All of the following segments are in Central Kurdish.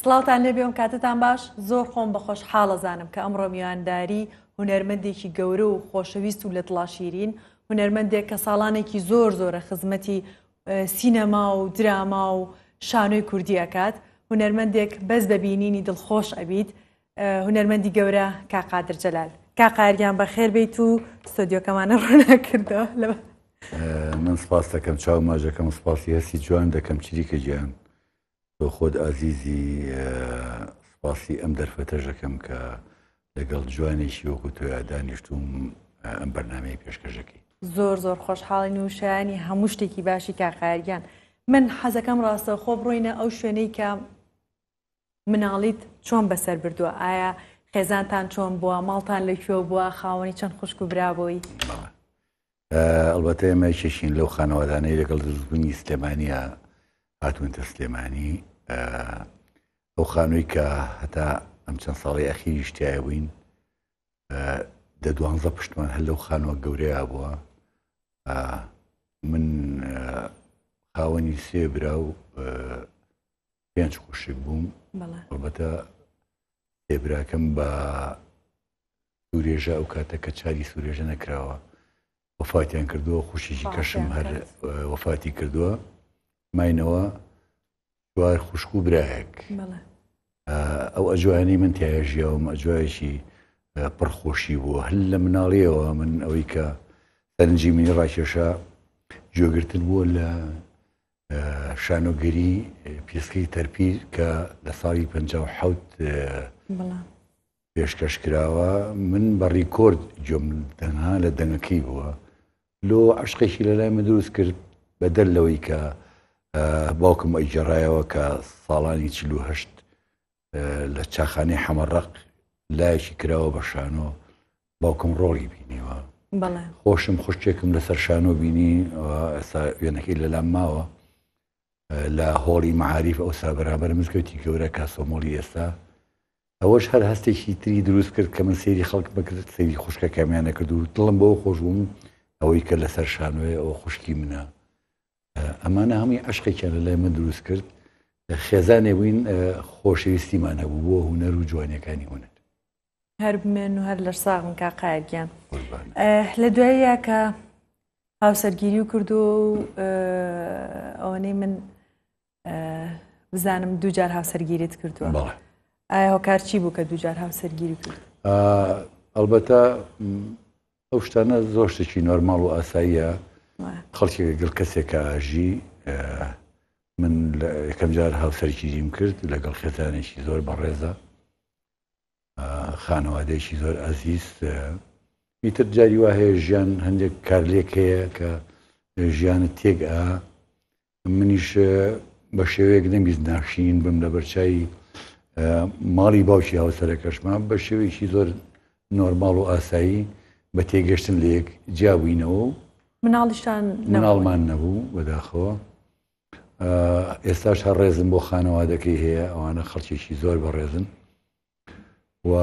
سڵاوتان لێبێ و کاتتان باش زۆر خۆم بەخۆش حاڵەزانم کە ئەمڕۆ میوانداری هونەرمەندێکی گەورە و خۆشەویست و لە دڵاشیرین هونەرمەندێک کە ساڵانێکی زۆرە خزمەتی سینەما و دراما و شانۆی کوردی ئەکات هونەرمەندێک بەس بەبینینی دڵخۆش ئەبیت هونەرمەندی گەورە کاقادر جەلال کاقاریان بەخێر بیت و ستۆدیۆکەمانە ڕووناکردەوە لە من سپاس دەکەم چاو ماژەکەم سپاسی هەستی جوان دەکەم چریکە گیان تۆ خۆت ئازیزی سپاسی ئەم دەرفەتەش دەکەم کە لەگەڵ جوانێکی وەکو تۆیا دانیشتوم ئەم بەرنامەی پێشکەشەکەی زۆر خۆشحاڵین و شایانی هەموو شتێکی باشی کاقاریان من حەزەکەم ڕاستە خۆ بڕۆینە ئەو شوێنەی کە مناڵیت چۆن بەسەر بردووە ئایا خێزانتان چۆن بووە ماڵتان لەکوێ بووە خاوەنی چەند خوشک و برابۆی ئەلبەتە ئێمە کێشین لەو خانەوادانەی لەگەڵ دەستبوونی سلێمانیە هاتوونتە سلێمانی ئەو خانووی کە هەتا ئەم چەند ساڵی ئەخیری شتیایە بووین دە 12 پشتمان هەر لەو خانووە گەورەیە بووە من خاوەنی 3 برا و 5 خوشک بووم ئەلبەتە 3 براکەم بە سوورێژە ئەو کاتە کە چاری سوورێژە نەکراوە وفاتیان کردووە خوشیشی کەشم هەر وفاتی کردووە ماینەوە چوار خوشک و برایەک ئەو ئەجوانی من تایە ژیاوم ئەجوایەکی پڕخۆشی بووە هەل لە مناڵیەوە من ئەوەی کە سەرنجی منی ڕاکێشە گوێگرتن بووە لە شانۆگەری پیسکەی تەرپیر کە لە ساڵی 57 پێشکەش کراوە من بە ڕیکۆرد گوێم تەنها لە دەنگەکەی بووە لۆ عشقێکی لە لای من دروست کرد بەدەل لەوەی کە باوکم ئەیجێڕایەوە کە ساڵانی 48 لە چاخانەی حەمەڕەق لایەکی کراوە بە شانۆ باوکم ڕۆڵی بینیوە خۆشم خوشتێکم لەسەر شانۆ بینی ئێستا وێنەکەی لەلام ماوە لە هۆڵی مەعاریف ئەوسا بەرامبەر مزگەوتی گەورە کاسۆمۆڵی ئێستا ئەوەش هەر هەستێکی تری دروست کرد کە من سێری خەڵک بکرد سێری خوشکەکەمیان نەکرد و دڵم بەوە خۆش بووم ئەوەی کە لەسەر شانۆیە ئەوە خوشکی منە ئەمانە هەمووی عشقێکیان لە لای من دروست کرد خێزانێ بووین خۆشەویستیمان هەبوو بۆ هونەر و جوانیەکانی هونەر هەر بمێن و هەر لە ساغم کاقایەکیان لە دواییە کە هاوسەرگیری و کردو ئەوەنەی من بزانم دوو جار هاوسەرگیریت کردووە ئایا هۆکار چی بوو کە دوو جار هاوسەرگیری کرد ئەلبەتە ئەو شتانە زۆر شتێکی نۆرماڵ و ئاساییە خەڵکی گەڵ کەسێکە ئاژی من یەکەم جار هاوسەرگیریم کرد لەگەڵ خێزانێکی زۆر بەڕێزە خانەوادەیەکی زۆر ئەزیز میتر جاری وا هەیە ژیان هەندێک کارلێک هەیە کە ژیانت تێکئا منیش بە شێوەیەک نەمیست ناخشین بم لە بەرچایی ماڵی باوکی هاوسەرەکەشمان بە شێوەیەکی زۆر نۆرماڵ و ئاسایی بە تێگەشتن لە یەک جیابووینەوە و مناڵمان نەبوو بەداخەوە ئێستاش هەر ڕێزم بۆ خانەوادەکەی هەیە ئەوانە خەڵکێکی زۆر بەڕێزن و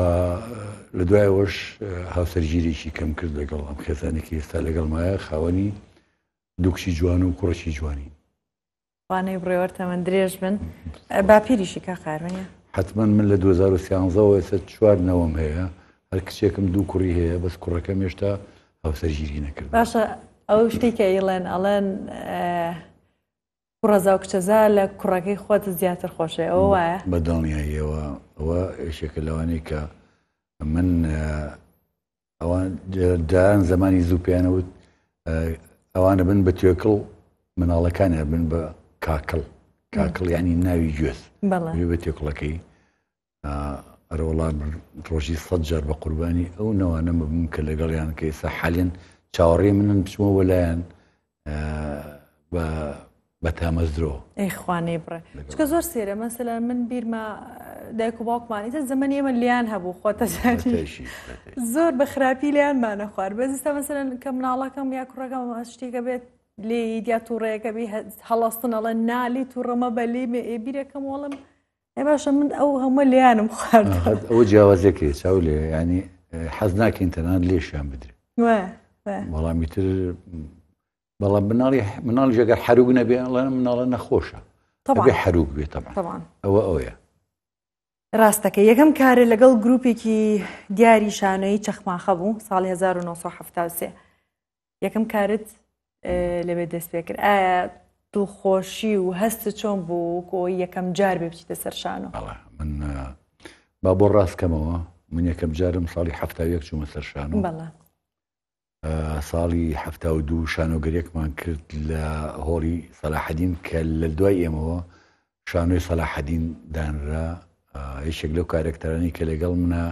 لە دوایەوەش هاوسەرگیریی کەم کرد لەگەڵ ئەم خێزانێکی ئێستا لەگەڵ مایە خاوەنی دووکشی جوان و کوڕێکی جوانی وانەی بڕێوە تەمەن درێژ بن باپیریشی کاقارمەیە حتمما من لە 2013 ئێستا 4 نەوەم هەیە هەر کچێکم 2 کوڕی هەیە بەس کوڕەکەم هێشتا هاوسەرگیری نەکرد باشە ئەو شتێکە ئیڵێن ئەڵێن کوڕەزا و کچەزا لە کوڕەکەی خۆت زیاتر خۆشێ ئەوە وایە بەدڵنیاییەوە ئەوە یەکێکە لەوانەیە کە من ئەوان دایان زمانی زوو پێیانەوت ئەوانە بن بە توێکڵ مناڵەکانیان بن بە کاکڵ یعنی ناوی گوێز بە تێکڵەکەی ئەرەوەڵان ڕۆژی 100 جار بە قوربانی ئەو نەوانە بم کە لەگەڵیان کە ئێستا حالێن چاوەڕێ منن بچمەوە لایەن بە تامەزدرۆ ئەیخوانەی بڕێ چکە زۆر سێرە مەسەلا من بیرمە دایک و باوکمانیتە زەمەنی ئێمە لیان هەبوو خۆتە زۆر بە خراپی لیانمانە خوارد بەزیستا مەسەلا کە مناڵەکەم یا کوڕەکەم شتێکە بێت لێ دیا تووڕەیەەکە بێ هەڵاستن ئەڵە نالی تووڕەمە بە لێ بیرەکەم وەڵم ئێ باشە من ئەو هەموو لیانم خوارد ئەوە جیاوازەکەی چاو لێ ینی حەز ناکەین تەنان لێشیان بدرێت وەڵامی تر بەڵام مناڵی ژەگەر حەروک نەبێ ئەڵێن مناڵە نەخۆشە بێ حەروک بێت طبعا ئەوە ئەوەیە ڕاستەکە یەکەم کارە لەگەڵ گروپێکی دیاری شانۆیی چەخماخە بوو ساڵی 1970 یەکەم کارت لەبێ دەست پێ کرد ئایا دڵخۆشی و هەست چۆن بوو کۆ یەکەم جار بێ بچیتە سەر شانۆ؟ من با بۆ ڕاستکەمەوە من یەکەم جارم ساڵی 71 چوومە سەر شانۆ ساڵی 72 شانۆگەریەکمان کرد لە هۆڵی سەلاحەدین کە لە دوای ئێمەوە شانۆی سەلاحەدین دانرا هیچێک لەو کارێکتەرانی کە لەگەڵ منە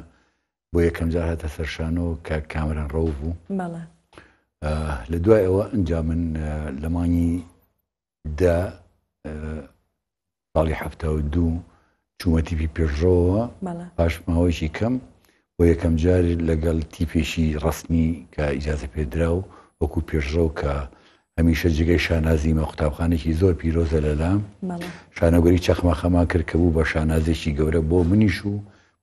بۆ یەکەم جار هاتە سەر شانۆ کە کامران ڕەو بوو لە دوای ئەوە ئەنجا من لە مانگی ساڵی 72 چوومە تیپی پێشڕەوە پاش ماوەیەکی کەم بۆ یەکەم جار لەگەڵ تیپێکی ڕستنی کە ئیجازە پێدرا و وەکو پێشڕە و کە هەمیشە جگەی شانازیمە قوتابخانێکی زۆر پیرۆزە لەلام شانۆگەری چەخماخەمان کرد کە بوو بە شانازێکی گەورە بۆ منیش و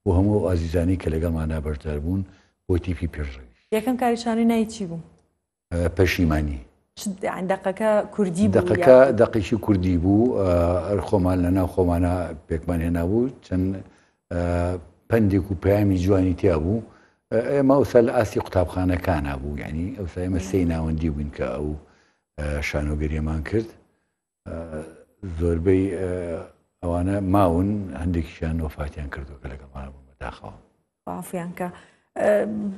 بۆ هەموو ئازیزانی کە لەگەڵمانە بەشدار بوون بۆ تیپی پێشڕەوی. یەکەم کاری شانۆی ناوی چی بوو؟ پەشیمانی. دەقەکە کوردی بوو؟ دەقێکی کوردی بوو خۆمان لەناو خۆمانە پێکمان هێنا بوو چەند پندێک و پەیامی جوانی تیا بوو ئێمە ئەوسا لە ئاسی قوتابخانەکانە بوو یعنی ئەوسا ئێمە سێی ناوەندی بووین کە ئەو شانۆگەریەمان کرد زۆربەی ئەوانە ماون هەندێکیشیان وەفاتیان کردوکە لەگەڵمانە بوو بەداخەوە. ئافیان کە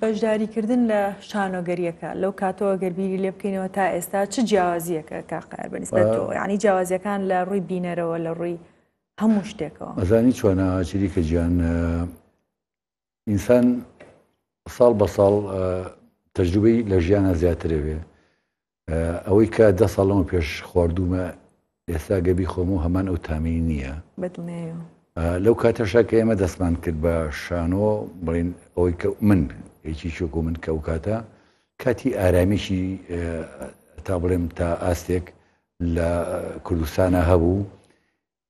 بەشداریکردن لە شانۆگەریەکە لەو کاتەوە گەربیری لێ بکەینەوە تا ئێستا چ جیاوازیەکە کاقار بەنسبەت تۆ یعنی جیاوازیەکان لە ڕووی بینەرەوە لە ڕووی هەموو شتێکەوە؟ ئەزانی چۆنە چریکە گیان ئینسان ساڵ بە ساڵ تەجروبەی لە ژیانە زیاترە بێ ئەوەی کە 10 ساڵەوە پێش خواردومە ئێستا گەبی خۆم و هەمان ئەو تامی نییە لەو کاتەشا کە ئێمە دەستمان کرد بە شانۆ بڵین ئەوەی کە من هیچی شوک و من کە و کاتە کاتی ئارامیشی تا بڵێم تا ئاستێک لە کوردستانە هەبوو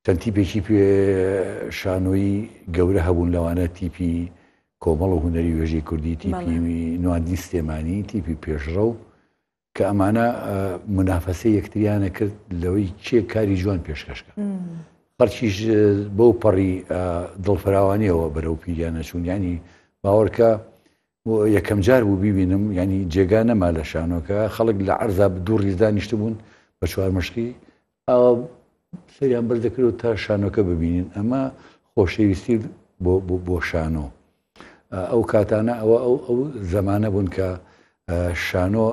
چەند تیپێکی پێ شانۆیی گەورە هەبوون لەوانە تیپی کۆمەڵ و هوەری وێژەی کوردی تیپی نواندی سلێمانی تیپی پێشڕە و کە ئەمانە منافەسەی یەکتریانە کرد لەوەی چێ کاری جوان پێشکەشکە خەرچیش بەو پەڕی دڵفراوانیەوە بەرەو پیریانە چوون ینی باوەڕکە یەکەم جار بوو بیبینم ینی جێگا نەما لە شانۆکە خەڵک لە عەرزا دوو ڕیز دانیشت بوون بە چوار مشکی سەریان بەردەکرد و تا شانۆکە ببینین ئەمە خۆشەویستی بۆ شانۆ ئەو کاتانە ئەو زەمانە بوون کە شانۆ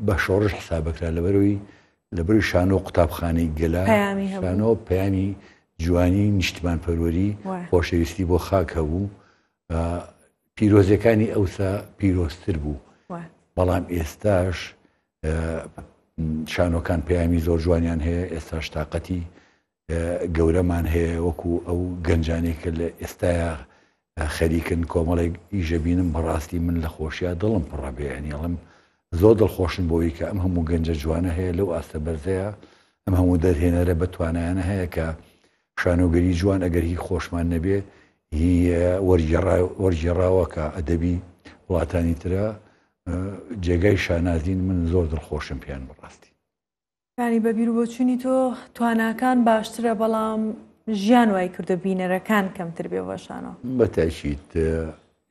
بە شۆڕش حسابەکرا لەبەروی شانۆ قوتابخانەی گەلا شانۆ پەیامی جوانی نیشتمان پەروەری خۆشەویستی بۆ خاک هەبوو پیرۆزیەکانی ئەوسا پیرۆزتر بوو بەڵام ئێستاش شانۆکان پەیامی زۆر جوانیان هەیە ئێستاش تااقەتی گەورەمان هەیە وەکو ئەو گەنجانێک کە لە ئێستاە خەریکن کۆمەڵێک ئیژە بینم بەڕاستی من لە خۆشیە دڵم پڕەبێنی ئەڵم زۆر دڵخۆشن بۆی کە ئەم هەموو گەنجە جوانە هەیە لەو ئاستە بەرزەیە ئەم هەموو دەرهێنەرە بەتوانیانە هەیە کە شانۆگەری جوان ئەگەر هی خۆشمان نەبێ هی وەرگێڕاوە کە ئەدەبی وڵاتانی ترە جێگای شانازین من زۆر دڵخۆشم پیان بەڕاستی. ینی بەبیر بۆچوونی تۆ تواناکان باشترە بەڵام ژیان وای کردو بینەرەکان کەمتر بێ بەشانەوە بەتاکید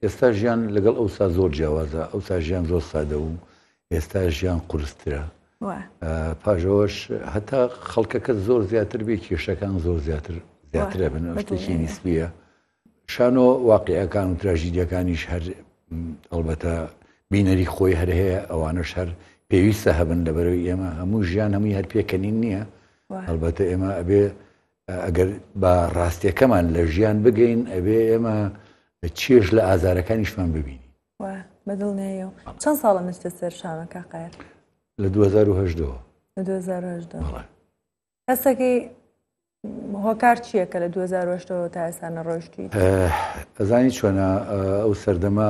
ئێستا ژیان لەگەڵ ئەوسا زۆر جیاوازە ئەوسا ژیان زۆر سادە و ئێستا ژیان قورسترە پاژەوەش هەتا خەڵکەکە زۆر زیاتر بێ کێشەکان زۆر زیاترە بن شتێکی نیسبیە شانۆ واقعیەکان و تراژیدیەکانیش هەر ئەڵبەتە بینەری خۆی هەر هەیە ئەوانش هەر پێویستە هەبن لەبەرەوەی ئێمە هەموو ژیان هەمووی هەر پێکەنین نییە ئەلبەتە ئێمە ئەبێ ئەگەر بە ڕاستیەکەمان لە ژیان بگەین ئەبێ ئێمە چێژ لە ئازارەکانیشمان ببینی بەدڵنێە چەند ساڵە نشتە سەر شانۆکە قایر لە 2010 لە 2010 هەستەکەی هۆکار چییە کە لە 2010 تا ئێستا نەڕۆیشتی؟ ئەزانی چۆنە ئەو سەردەما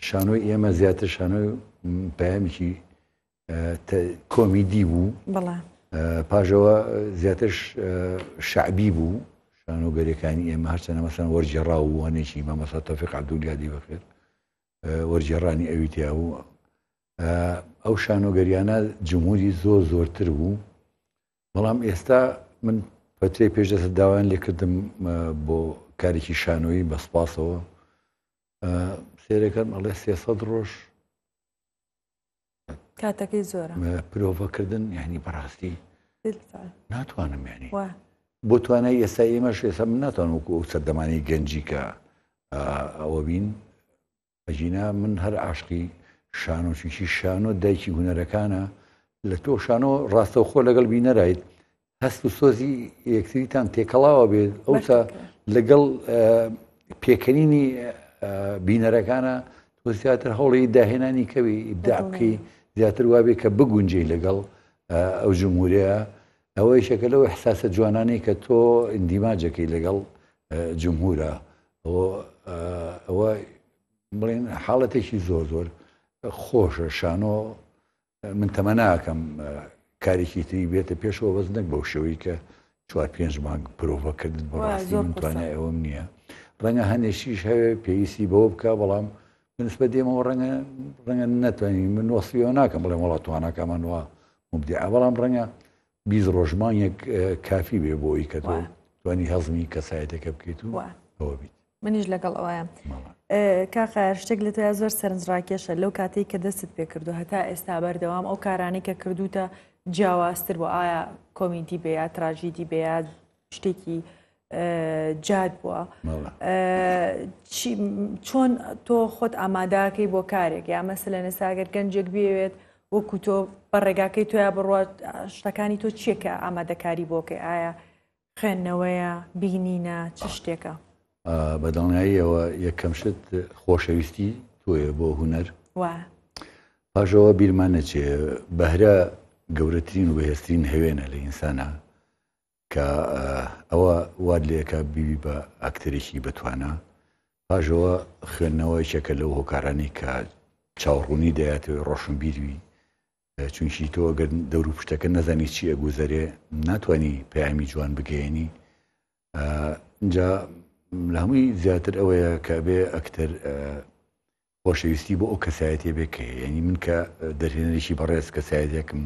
شانۆی ئێمە زیاتر شانۆی پەیامێکی کۆمیدی بوو پاژەوە زیاتر شعبی بوو شانۆگەریەکانی ئێمە هەرچەنە مەسەن وەرجێڕا و وانێکی مامەستا تەوفیق عەبدولیادی بەخێر وەرجێڕانی ئەویتیا بوو ئەو شانۆگەریانە جمهوری زۆرتر بوو بەڵام ئێستا من فترەی پێشدەست داوایان لێ کردم بۆ کارێکی شانۆیی بە سپاسەوە سێرەکەم ئەڵێ 300 ڕۆژ کاتەکەی زۆرە پرۆڤەکردن یعنی بەڕاستی ناتوانم یعنی وە بۆ توانای ئێستا ئێمەش ئێستا من ناتوانم وەکو ئەو سەردەمانی گەنجی کە ئەوە بین بەژینا من هەر عاشقی شانۆچیکی شانۆ دایکی هونەرەکانە لە تۆ شانۆ ڕاستەوخۆ لەگەڵ بینەرایت هەست و سۆزی یەکتریتان تێکەڵاوە بێت ئەوسا لەگەڵ پێکەنینی بینەرەکانە تۆ زیاتر هەوڵی داهێنانی کەوی ئیبداع بکەی زیاتر وابێ کە بگونجەی لەگەڵ ئەو جمهوریە ئەوە یەکێکە لەو ئەحساسە جوانانەی کە تۆ ئیندیماجەکەی لەگەڵ جمهورە ئەوە بڵێن حاڵەتێکی زۆر زۆر خۆشە شانۆ من تەمە ناکەم کارێکی تری بێتە پێشەوە بەس نەک بەو شێوەی کە 4-5 مانگ پرۆڤەکردن بەڕاستی من توانای ئەوەم نییە ڕەنگە هەنێشیش هەوێ پێویستی بەوە بکە بەڵام بنسبە دێمەوە ڕەنگە نەتوانین من وەسیەوە ناکەم بڵێم وڵات تواناکەمان وە مبدیع بەڵام ڕەنگە 20 ڕۆژمانێک کافی بێ بۆ ئەوی کە تۆ توانی هەزمی کەسایەتەکە بکەیت و ئەوە بیت منیش لەگەڵ ئەوەیە کاخەر شتێک لە تۆیا زۆر سەرنجڕاکێشە لەو کاتێک کە دەستت پێ کردو هەتا ئێستا بەردەوام ئەو کارانەی کە کردوتە جیاوازتر بۆ ئایا کۆمیدی بێ یا تراژیدی بێ یا شتێکی جاد بووە چۆن تۆ خۆت ئاماداکەی بۆ کارێک یا مەسەلەن ئێستا ئەگەر گەنجێک بێوێت وەکو تۆ بەڕێگاکەی تۆیا بڕات شتەکانی تۆ چییە کە ئامادەکاری بۆکەی ئایا خوێندنەوەیە بینینە چ شتێکە بەدڵنیاییەوە یەکەم شت خۆشەویستی تۆیە بۆ هونەر پاشەوە بیرمان نەچێ بەهرە گەورەترین و بەهێزترین هەوێنە لە ئینسانە کە ئەوە واد لێکە بیبی بە ئاکتەرێکی بتوانە پاشەوە خوێندنەوە یەکێکە لەو هۆکارانی کە چاوەڕوونی دەیاتەوە ڕۆشنبیروی چونکی تۆ ئەگەر دەور و پشتەکە نەزانی چی ئەگوزەرێ ناتوانانی پەیامی جوان بگەێنی اینجا لە هەمووی زیاتر ئەوەیە کە بێ ئەکتەر خۆشەویستی بۆ ئەو کەسایەتێ بێکێ یعنی من کە دەرهێنەرێکی بەڕێز کەسایەتێکم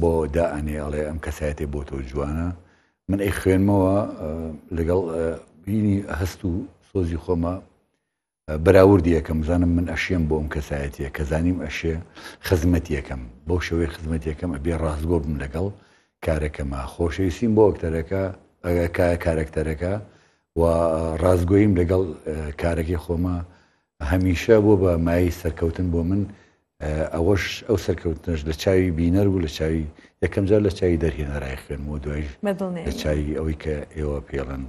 بۆ دائانێ ئەڵێ ئەم کەسایەتێ بۆ تۆ جوانە من ئەی خوێنمەوە لەگەڵ بینی هەست و سۆزی خۆمە بەراوردی یەکەم زانم من ئەشێم بۆ ئەم کەسایەتیە کە زانیم ئەشێ خزمەتی یەکەم بۆ شەوەی خزمەتی یەکەم ئەبێ ڕاستگۆ بم لەگەڵ کارەکەمە خۆشەویستیم بۆ ئەکتەرەکە کارکتەرەکە و ڕازگۆییم لەگەڵ کارێکی خۆمە هەمیشە بۆ بە مای سەرکەوتن بۆ من ئەوەش ئەو سەرکەوتنش لە چاوی بینەر و لە چاوی یەکەم جار لە چاوی دەرهێنەرای خوێنمەوە دوایش لە چاوی ئەوەی کە ئێوە پێڵن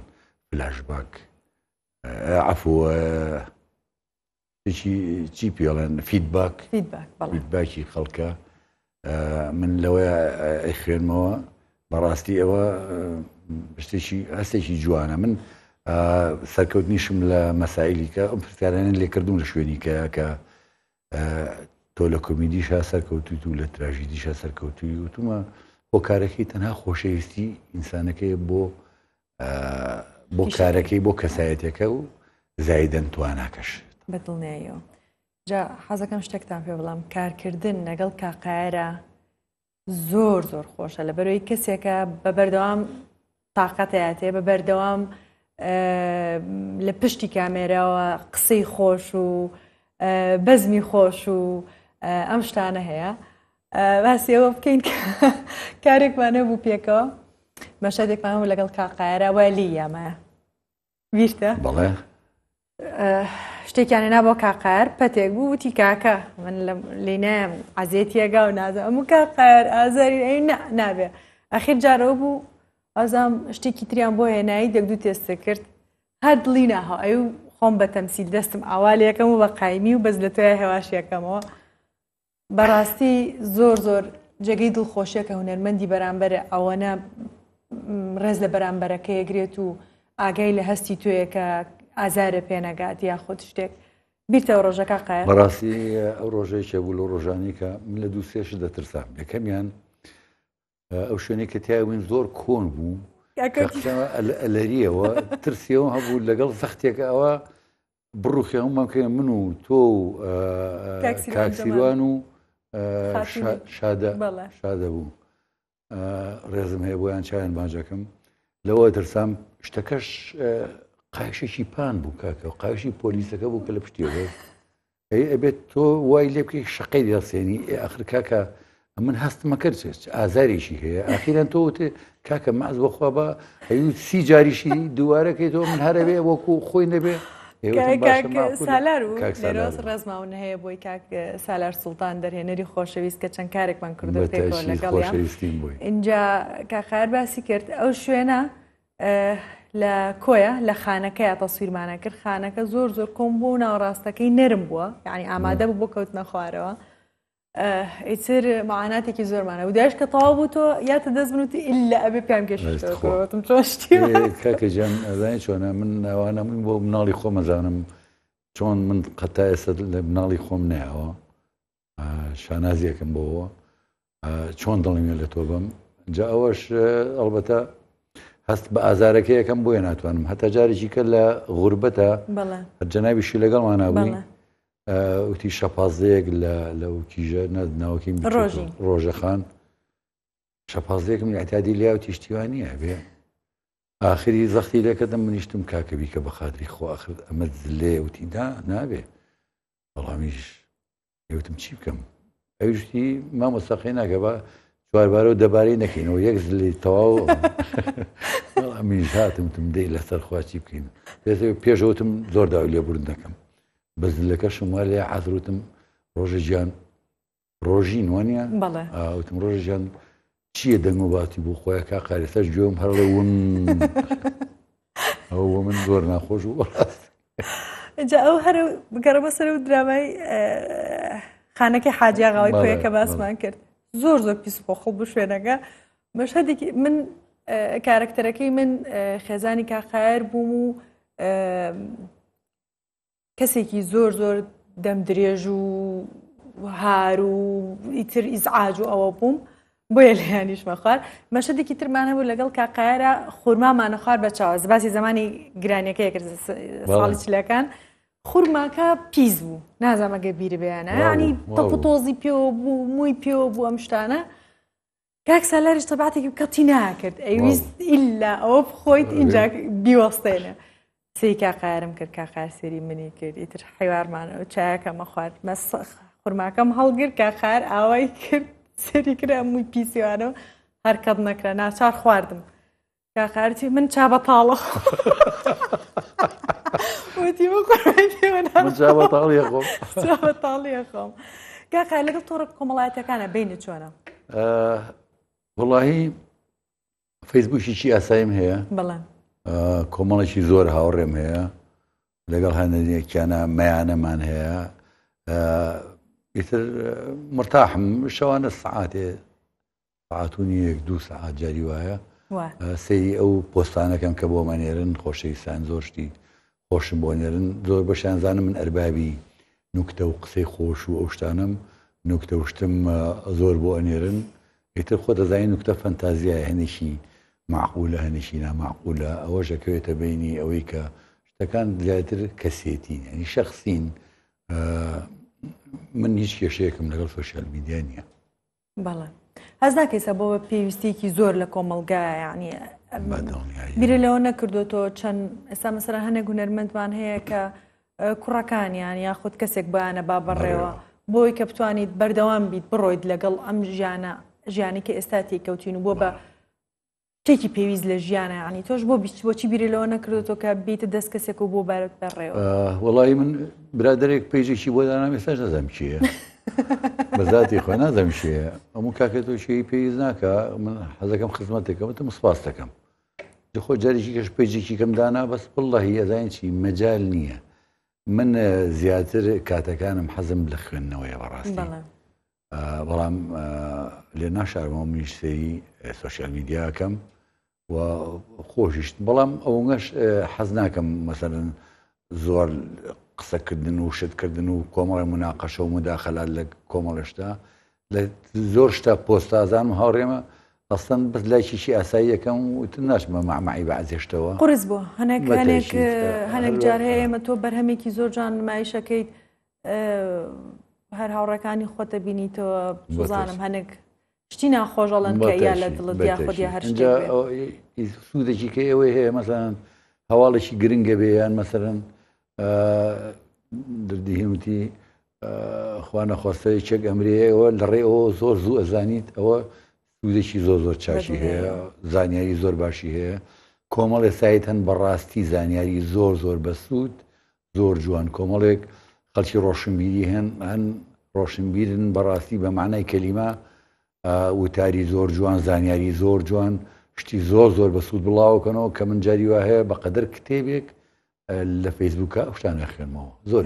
فلاشباک عەفوە چی پێڵێن فیدباکی خەڵکە من لەوەیە ئەی خوێنمەوە بەڕاستی ئەوە هەستێکی جوانە من سەرکەوتنیشم لە مەسائلی کە ئەم پرسیارانە لێ کردوم لە شوێنی کە تۆ لە کۆمیدیشا سەرکەوتویت و لە تراژیدیشا سەرکەوتوی وتومە هۆکارەکەی تەنها خۆشەویستی ئینسانەکەی بۆ کارەکەی بۆ کەسایەتەکە و زایدەن تواناکەش بەدڵنیاییەوە جا حەزەکەم شتێکتان پێ بڵام کارکردن لەگەڵ کاقایرە زۆر زۆر خۆشە لە بەرەوەی کەسێکە بە بەردەوام تااقەتەیاتێ بە بەردەوام لە پشتی کامێراوە قسەی خۆش و بەزمی خۆش و ئەم شتانە هەیە باسیەوە بکەین کارێکمانە بوو پێکەوە مەشادێکمان بوو لەگەڵ کاقایرە وای لی یامایە بیرتە بەڵێ شتێکیانێنا بۆ کاقار پەتێک بوو وتی کاکە من لێنایم عزیێتیەگا و نازە ئەموو کاقار ئازاری ئەی نابێ ئەخیر جارەوە بوو ئازام شتێکی تریان بۆ هێنایی دەکدو تێستە کرد هەر دڵی ناهەوە ئەو خۆم بە تەمسیل دەستم ئاوالەکەم و بە قایمی و بەس لە تۆیە هێواشیەکەمەوە بەڕاستی زۆر زۆر جێگەی دڵخۆشیە کە هونەرمەندی بەرامبەرە ئەوەنە ڕێز لە بەرامبەرەکە یەگرێت و ئاگای لە هەستی توێیە کە ئازارە پێنەگات یا خۆت شتێک بیرتەوە ڕۆژەکە قایە بەڕاستی ئەو ڕۆژەیەکە بوو لە ڕۆژانی کە من لە دوو سێش دەترسام یەکەمیان ئەو شوێنێک کە تیاوین زۆر کۆن بوو لەریەوە ترسیەوە هەبوو لەگەڵ زەختێکە ئەوە بڕوخی هەمومانکە من و تۆ و کاکسیروان و شادە بوو ڕێزم هەیە بۆیان چیان باجەکەم لەوە دەرسام شتەکەش قایشێکی پان بوو کاکە و قایشی پۆلیسەکە بوو کە لە پشتیەوە ئەبێت تۆ وای لێ بکەی شەقەی دەسێنی ئاخر کاکە من هەستمە کرد ئازارێکی هەیە ئاخیران تۆ وتێ کاکە ماز بەخوا بە هەیوو 30 جاریشی دووارەکەی تۆ من هەرە بێ وەکو خۆی نەبێ سالار و لێرۆز ڕێزماون هەیە بۆی کاک سالار سوڵتان دەرهێنەری خۆشەویست کە چەند کارێکمان کردو پێکەوە لەگەڵ اینجا کاخار باسی کرد ئەو شوێنە لە کۆیە لە خانەکەی تەسویرمانە کرد خانەکە زۆر زۆر کۆم بوو ناوەڕاستەکەی نەرم بووە یعنی ئامادە بوو بۆ کەوتنە خوارەوە ئیتر معاناتێکی زۆرمانە و داش کە تەواو بوو تۆ یاتە دەست بنوتی ئللا ئەبێ پێم گەشتم چۆشتی کاکە جان ئەزانانی چۆنە من ئەوانە من بۆ مناڵی خۆم ئەزانم چۆن من قەتا ئێستا لە مناڵی خۆم نایەوە شانازیەکەم بۆەوە چۆن دڵنیێ لە تۆ بم جا ئەوەش ئەڵبەتە هەست بە ئازارەکە یەکەم بۆیە ناتوانم هەتا جارێکی کە لە غوربەتە جەنابیشی لەگەڵمان نابووی وتی شەپازەیەک لەو کیژە ناوەکی ڕۆژەخان شەپازەیەکم اعتیادی لیا و تیشتیوانیە بێ ئاخری زەختی لێکەدەم منیشتم کاکەبی کە بە خاتری خۆ ئاخر ئەمە زلێ وتی نابێ بەڵامیش وتم چی بکەم ئەوشتی مامۆستاقی ناکە بە چواربارەوە دەبارەی نەکەینەوە یەک زلی تەواو بەڵامیش هاتم دەی لەسەر خواچی بکەین پێشەوتم زۆر داوای لێبوردن دەکەم بەزلەکەشم وا لێ حەزروتم ڕۆژە گیان ڕۆژین وانە وتم ڕۆژە گیان چییە دەنگ و باتی بوو خۆیە کا قارێسەش گوێم هەرڵێ ون ئەوە من زۆر ناخۆش و بەڕاست جا ئەو هەر بگەڕە سەر و درامای خانەکەی حاجیاغاوی کۆیە کە باسمان کرد زۆر زۆر پیس بۆ خۆ بوو شوێنەکە مەشهەدێکی من کارکتەرەکەی من خێزانی کاخایر بووم و کەسێکی زۆر زۆر دەم درێژ و هار و ئیتر ئیزعاج و ئەوە بووم بۆیە لەیانیشمە خوار مەشهەدێکی ترمان هەبوو لەگەڵ کاقایرە خورمامانە خوار بە چاوەز باسی زمانی گرانیەکەی کرد ساڵی چلەکان خورماکە پیس بوو نازانمەگە بیر بێیانە ینی تەپ و تۆزی پێوە بوو مووی پێوە بوو ئەم شتانە کاک سالارش تەبعاتێکی کەتی ناکرد ئەیویست ئیلا ئەوە بخۆیت اینجا بیوەستێنە سی کاقایرم کرد کاقای سێری منی کرد ئیتر حیوارمانەوە چایەکەمە خوارد خورماکەم هەڵگرت کاقایر ئاوای کرد سێری کرا مووی پیسیوانەوە هەرکەت نەکرا ناچار خواردم کاقایرتی من چا بەتاڵە وتی بەتاڵیە خۆم کاقای لەگەڵ تۆڕە کۆمەڵایەتەکانە بینە چۆنە وڵاهی فەیسبووکیی ئاساییم هەیە بەڵێ کۆمەڵێکی زۆر هاوڕێم هەیە لەگەڵ هەندێکیانە مەیانەمان هەیە ئیتر مرتاحم شەوانە سعاتێ سعاتونی 1-2 سعات جاری وایە سەیری ئەو پۆستانەکەم کە بۆ مەنێرن خۆشەویستان زۆر شتی خۆشم بۆ نێرن زۆر بەشیان زانم من ئەربابی نوکتە و قسەی خۆش و ئەو شتانم نوکتە و شتم زۆر بۆ ئەنێرن ئیتر خۆ دەزانین نوکتە فەنتازیایە هەنێکی معقولە هەنێکی نامعقولە ئەوەش دەکەوێتە بینی ئەوەی کە شتەکان زیاتر کەسێتین ینی شەخسین من هیچ کێشەیەکم لەگەڵ سۆشیال میدیا نییە بەڵێ هەز ناکەیسە بۆ پێویستێکی زۆر لە کۆمەلگایە یعنی بیرە لەوە نەکردوەوە چەند ئێستا مەسەرە هەنێک هونەرمەندمان هەیە کە کوڕەکانیان یاخود کەسێک بەیانە با بەڕێوە بۆی کە بتوانیت بەردەوام بیت بڕۆیت لەگەڵ ئەم ژیانی کە ئێستا تێکەوتین و بۆ بە شتێکی پێویست لە ژیانە ینی تۆش بۆچی بیرە لەوە نەکردوەوە کە بیتە دەست کەسێک و بۆ بارەت بەڕێوە وەڵی من برادێک پێیجێکی بۆ دانام ێستاش نەزانم چییە بەذاتی خۆ نازەم شێ ئەموو کاکێتۆشی پێویست ناکە من حەزەکەم خزمەتێکەوەتە مسپاس دەکەم خۆ جارێکی کەش پێیجێکی کەم دانا بەس بڵڵەهی ئەزانین چی مەجال نییە من زیاتر کاتەکانم حەزم لە خوێندنەوەیە بەڕاستی بەڵام لێ ناشارمەوە منیشتەی سۆشیال میدیاکەم و خۆشیشت بەڵام ئەوەش حەز ناکەم مەسەرەن زۆر قسەکردن و شتکردن و کۆمەڵی مناقەشە و مداخەلات لە کۆمەڵشتا لە زۆر شتە پۆستازانم هاوڕێمە ئەستەن بەس لایکیشی ئاسایی یەکەم وتر ناچمە مەعمەعی بەعزێشتەوە قورس بووە هەنێک جار هەیە ئێمە تۆ بەرهەمێکی زۆر جان نمایشەکەیت هەر هاوڕەکانی خۆتە بینیتەوە بزانم هەنێک شتی ناخۆشەڵەن کە یا لە دڵت یا خودیا هەر شتێک بێ سوودێکی کە ئێوەی هەیە مەسەڵەن هەواڵێکی گرنگە بێ یان مەسەڵەن دردیهێنوتی خوا نەخواستەی چەک ئەمرەیەوە لە ڕێەوە زۆر زوو ئەزانیت ئەوە سوودێکی زۆر چاشی هەیە زانیاری زۆر باشی هەیە کۆمەڵێ سایت هەن بەڕاستی زانیاری زۆر بەسوود زۆر جوان کۆمەڵێک خەڵکی ڕۆشنبیری هەن ڕۆشنبیرن بەڕاستی بە معنای کەلیمە وتاری زۆر جوان زانیاری زۆر جوان شتی زۆر بەسوود بڵاوکەنەوە کە من جاری وا هەیە بە قەدر کتێبێک لە فەیسبووکە شتانە خوێنمەوە زۆر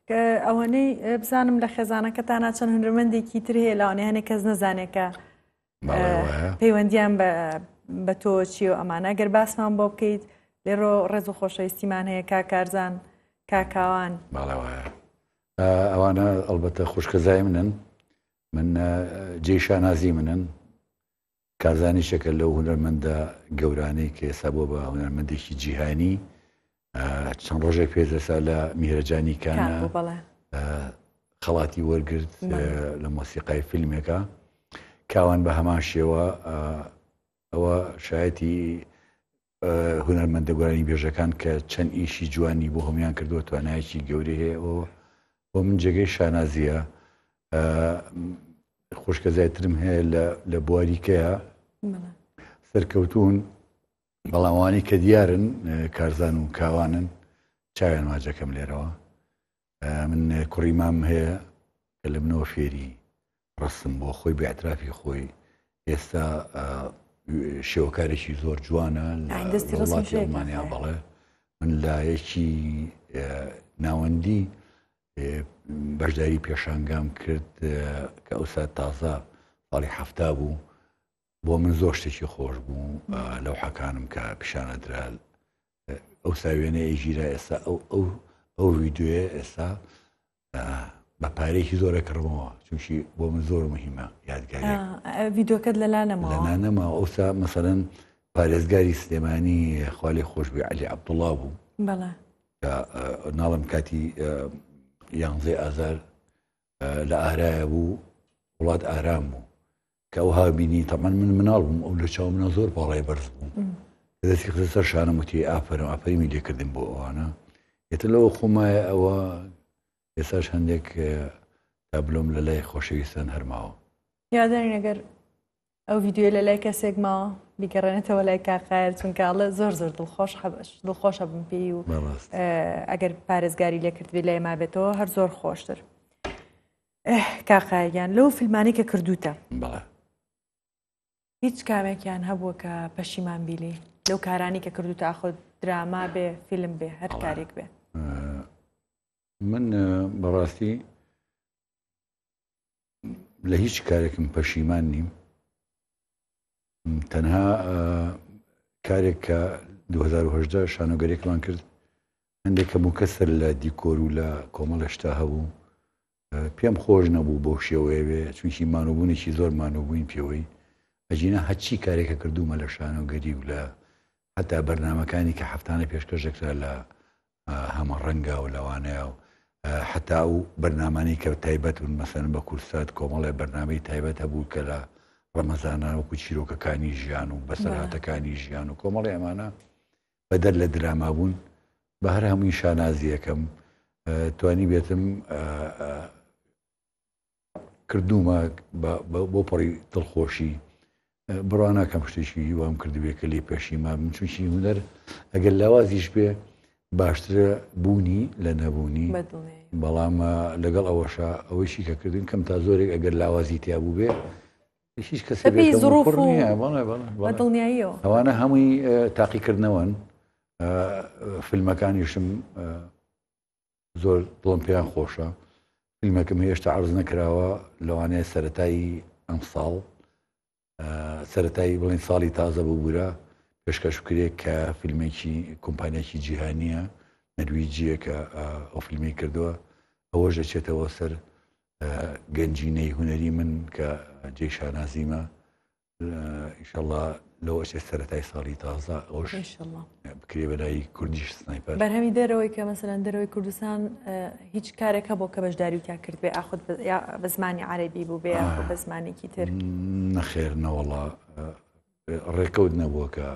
کە ئەوەنەی بزانم لە خێزانەکەتانە چەند هونەرمەندێکی تر هەیە لەوانەیە هەنێک کەس نەزانێکە پەیوەندیان بە تۆ چی و ئەمانە ئەگەر باسمان بۆ بکەیت لێرۆ ڕێز و خۆشەویستیمان هەیە کاکارزان کاکاوان ئەوانە ئەلبەتە خوشکەزای منن من جێی شانازی منن کارزانی شەکە لەو هونەرمەندە گەورانەی کە ئێستا بۆ بە هونەرمەندێکی جیهانی چەند ڕۆژێک پێدەسا لە میهرەجانی کانە خەڵاتی وەرگرت لە مۆسیقای فیلمێکە کاوان بە هەمان شێوە ئەوە شایەتی هونەرمەندە گۆرانی بێژەکان کە چەند ئیشی جوانی بۆ هەمویان کردووە توانایەکی گەورەی هەیە بۆ من جێگەی شانازیە خوشکەزایترم هەیە لە بواریکەیە سەرکەوتون بەڵاموانی کە دیارن کارزان و کاوانن چاویان ماجەکەم لێرەوە من کوڕی مام هەیە کە لە منەوە فێری ڕستم بۆ خۆی بە ئەترافی خۆی ئێستا شێوەکارێکی زۆر جوانە لە وڵاتی ئەڵمانیا بەڵێ من لایەکی ناوەندی بەشداری پێشانگام کرد کە ئەوسا تازە ساڵی هەفتا بوو بۆ من زۆر شتێکی خۆش بوو لەو حەکانم کە پیشانەدرا ئەو ساوێنە ئەیژیرا ئێستا ئەو ڤیددیوێ ئێستا بە پارێکی زۆرە کڕمەوە چونکی بۆ من زۆر مهمە یادگاری ڤیددیۆکەت لەلانەما ئەوسا مەسەرەن پارێزگاری سلێمانی خاڵی خۆش بێ عەلی عەبدوڵڵا بوو ناڵم کاتی 11 ئازار لە ئارایە بوو وڵات ئارام بوو کە ئەوها بینی تەمان من مناڵ بووم ئەو لە چاو منە زۆر باڵای بەرز بوو دەستی خزە سەر شانم وتی ئافرەمی لێکردن بۆ ئەوانە ئێتر لەوە خۆمایە ئەوە ئێساش هەندێک تابلۆم لە لای خۆشەویستان هەرماوە یاددارین ئەگەر ئەو ڤیددیۆ لە لای کەسێک ماوە بیگەڕێنێتەوە لای کاقایر چونکەڵە زۆر دڵخۆشە بم پێی و ئەگەر پارێزگاری لێکرد بێ لای ما بێتەوە هەر زۆر خۆشتر کاقاییان لەو فیلمانەی کە کردوتە هیچ کامێکیان هەبووە کە پەشیمان بیلی لەو کارانی کە کردوتە ئاخۆ دراما بێ فیلم بێ هەر کارێک بێ من بەڕاستی لە هیچ کارێکم پەشیمان نیم تەنها کارێک کە 2010 شانۆگەرێکمان کرد هەندێکە موکەسەر لە دیکۆر و لە کۆمەڵە شتا هەبوو پێم خۆش نەبوو بۆ شێوەیە بێ چونکی مانوبوونێکی زۆر مانوبووین پێوەی ئەجینە هەچی کارێکە کردومە لە شانۆگەری و لە حتا بەرنمەکانی کە هەفتانە پێشکەشێکرا لە هەمە ڕەنگە و لەوانەیە و حتا و بەرنامانی کە تایبەت بوون مەسەن بە کورسات کۆمەڵێ بەرنامەی تایبەت هەبوو کە لە ڕەمەزانە وەکو چیرۆکەکانی ژیان و بەسەرهاتەکانی ژیان و کۆمەڵی ئەمانە بەدەر لە دراما بوون بە هەر هەمووی شانازیەکەم توانی بێتم کردومە بۆ پەڕی دڵخۆشی بڕوان ناکەم شتێکی وام کردوێ کە لێ پێشیمان بم چونکی هونەر ئەگەر لاوازیش بێ باشترە بوونی لە نەبوونی بەڵام لەگەڵ ئەوەشە ئەوەیشی کە کردوین کەم تا زۆرێک ئەگەر لاوازی تیا بوو بێ هیچ کەسێ ئەوانە هەمووی تاقیکردنەوەن فیلمەکانیشم زۆر دڵم پێیان خۆشە فیلمەکەم هێشتا عەرز نەکراوە لەوانەیە سەرەتایی ئەم ساڵ سەرەتایی بڵین ساڵی تازە ببوورە پێشکەشکرێک کە فیلمێکی کۆمپانیاکی جیهانیە نەرویجیە کە ئەو فیلمی کردووە ئەوەش دەچێتەوە سەر گەنجینەی هونەری من کە جێی شانازیمە ئینشەڵڵا لەوە ئەچێ سەرەتای ساڵی تازە ئەوش ئینشەڵڵا بکرێ بەلای کوردیش سنایپەر. بەرهەمی دەرەوەی کە مەسەلەن دەرەوەی کوردستان هیچ کارێکە بۆ کە بەشداری وتیا کرد بێ ئاخود بە زمانی عەرەبی بوو بێ یاخود بە زمانێکی تر؟ نەخێر نەوەڵڵا ڕێکەوت نەبووە کە